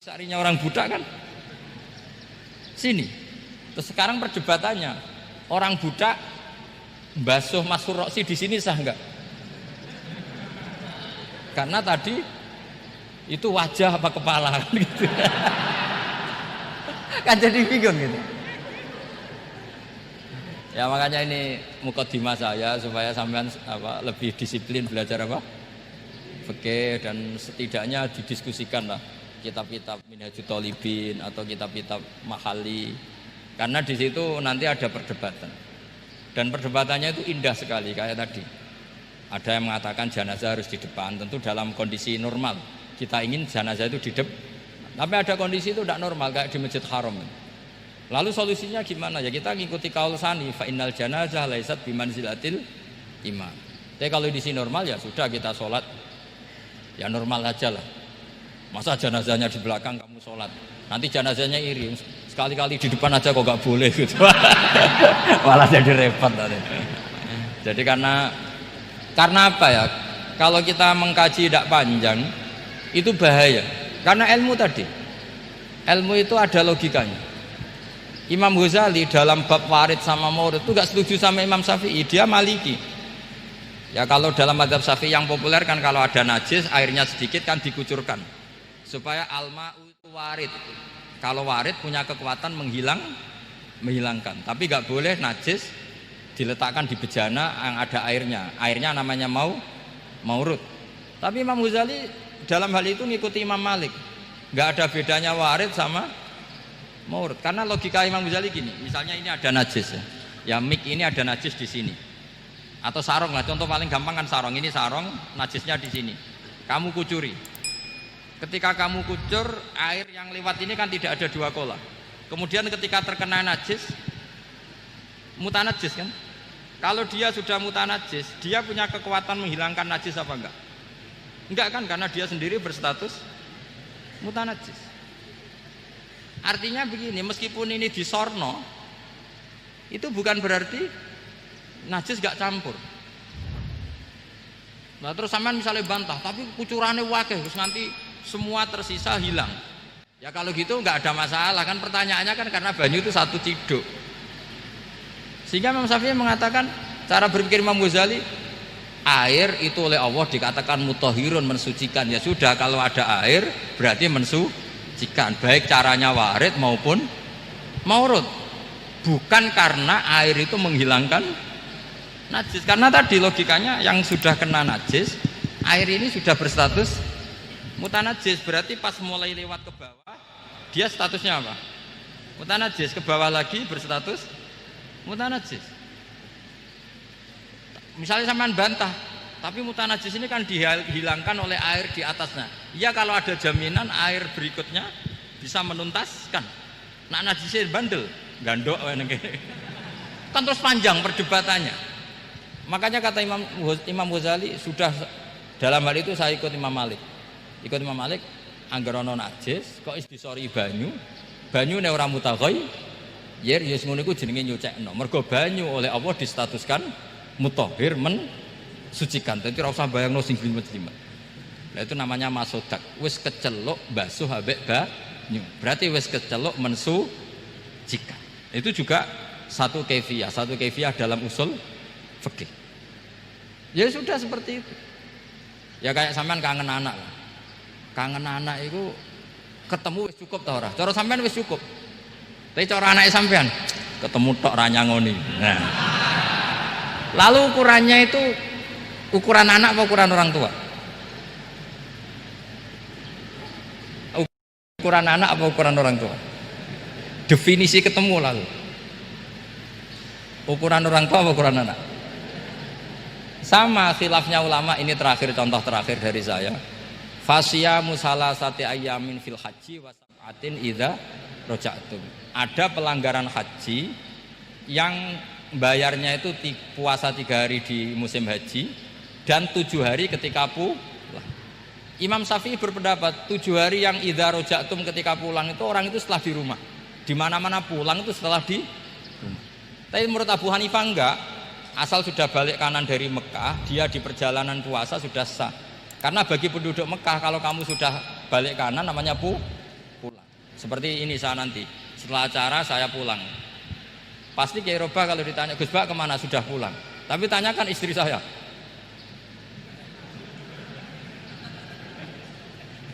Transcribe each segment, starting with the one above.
Sarinya orang budak kan sini. Terus sekarang perdebatannya orang budak basuh Masur Roksi di sini sah enggak? Karena tadi itu wajah apa kepala kan gitu. Kan jadi bingung gitu. Ya makanya ini mukadimah saya supaya sampean lebih disiplin belajar fikih dan setidaknya didiskusikan lah kitab-kitab Minhajut Thalibin atau kitab-kitab Mahali, karena di situ nanti ada perdebatan dan perdebatannya itu indah sekali. Kayak tadi ada yang mengatakan jenazah harus di depan, tentu dalam kondisi normal kita ingin jenazah itu di depan, tapi ada kondisi itu tidak normal kayak di Masjid Haram. Lalu solusinya gimana? Ya kita ngikuti kaul Sani, fa innal janazah laisat bimanzilatil imam. Tapi kalau di sini normal ya sudah, kita sholat ya normal aja lah. Masa jenazahnya di belakang kamu sholat, nanti jenazahnya iri, sekali-kali di depan aja kok gak boleh gitu. Malah jadi repot tadi. Jadi karena apa ya, kalau kita mengkaji tidak panjang itu bahaya, karena ilmu tadi, ilmu itu ada logikanya. Imam Ghazali dalam bab warid sama maurud itu gak setuju sama Imam Syafi'i, dia Maliki. Ya kalau dalam mazhab Syafi'i yang populer kan kalau ada najis airnya sedikit kan dikucurkan supaya alma'u itu warid. Kalau warid punya kekuatan menghilangkan, tapi gak boleh najis diletakkan di bejana yang ada airnya. Airnya namanya maurud. Tapi Imam Ghazali dalam hal itu ngikuti Imam Malik, gak ada bedanya warid sama maurud. Karena logika Imam Ghazali gini, misalnya ini ada najis ya mik ini ada najis di sini, atau sarong lah, contoh paling gampang kan sarong, ini sarong najisnya di sini, kamu kucuri. Ketika kamu kucur, air yang lewat ini kan tidak ada dua kola. Kemudian ketika terkena najis, mutanajis kan? Kalau dia sudah mutanajis, dia punya kekuatan menghilangkan najis apa enggak? Enggak kan, karena dia sendiri berstatus mutanajis. Artinya begini, meskipun ini disorno, itu bukan berarti najis gak campur. Nah terus sampean misalnya bantah, tapi kucurannya wakil, terus nanti semua tersisa hilang. Ya kalau gitu nggak ada masalah kan, pertanyaannya kan karena banyu itu satu ciduk. Sehingga Imam Syafi'i mengatakan, cara berpikir Imam Ghazali, air itu oleh Allah dikatakan mutahhirun, mensucikan. Ya sudah, kalau ada air berarti mensucikan, baik caranya warid maupun maurud. Bukan karena air itu menghilangkan najis, karena tadi logikanya yang sudah kena najis, air ini sudah berstatus mutanajis, berarti pas mulai lewat ke bawah dia statusnya apa? Mutanajis, ke bawah lagi berstatus mutanajis. Misalnya sampean bantah, tapi mutanajis ini kan dihilangkan oleh air di atasnya. Iya, kalau ada jaminan air berikutnya bisa menuntaskan. Nak najisnya bandel, gandok kan terus panjang perdebatannya. Makanya kata Imam Ghazali, sudah dalam hal itu saya ikut Imam Malik. Ikut Imam Malik, anggar ana najis kok disori banyu nek ora mutaghayyir ya ngono iku jenenge nyucekno. Mergo banyu oleh Allah distatuskan mutahhir, mensucikan. Dadi ora usah bayangno sing glimet-glimet. Lah itu namanya masodak. Wis keceluk basuh ambek banyu. Berarti wis keceluk mensucikan. Itu juga satu kefiah dalam usul fikih. Ya sudah seperti itu. Ya kayak sampean kangen anak lah. Kangen anak itu ketemu wis cukup ta ora? Cara sampean wis cukup. Tapi cara anake sampean ketemu tok ra nyangoni. Nah. Lalu ukurannya itu ukuran anak apa ukuran orang tua? Ukuran anak apa ukuran orang tua? Definisi ketemu lalu. Ukuran orang tua apa ukuran anak? Sama khilafnya ulama, ini terakhir, contoh terakhir dari saya. Fasyamu salasati ayyamin fil haji wa sab'atin idza raja'tum. Ada pelanggaran haji yang bayarnya itu puasa 3 hari di musim haji dan 7 hari ketika pulang. Imam Syafi'i berpendapat 7 hari yang idza raja'tum ketika pulang itu orang itu setelah di rumah. Di mana-mana pulang itu setelah di rumah. Tapi menurut Abu Hanifah enggak. Asal sudah balik kanan dari Mekah, dia di perjalanan puasa sudah sah. Karena bagi penduduk Mekah, kalau kamu sudah balik kanan namanya Seperti ini saya nanti setelah acara saya pulang. Pasti Kiai Roba kalau ditanya Gus Bak kemana sudah pulang. Tapi tanyakan istri saya.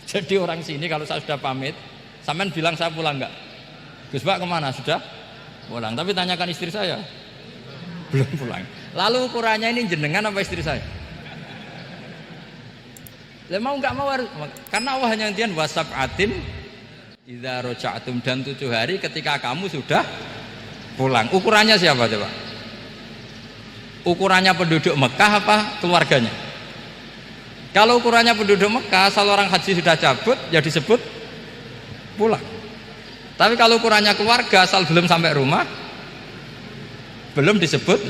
Jadi orang sini kalau saya sudah pamit, sampean bilang saya pulang enggak? Gus Bak kemana sudah pulang. Tapi tanyakan istri saya. Belum pulang. Lalu ukurannya ini jenengan apa istri saya? Lah mau enggak mau harus, karena Allah hanya ngendikan wasab'atin idza raja'tum, dan 7 hari ketika kamu sudah pulang. Ukurannya siapa coba? Ukurannya penduduk Mekah apa keluarganya? Kalau ukurannya penduduk Mekah, asal orang haji sudah cabut ya disebut pulang. Tapi kalau ukurannya keluarga, asal belum sampai rumah belum disebut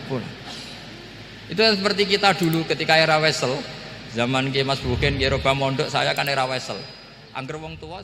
pulang. Itu seperti kita dulu ketika era Wesel, zaman Ki Mas Buken, Ki Roba Mondok, saya kan era Wesel. Angger wong tua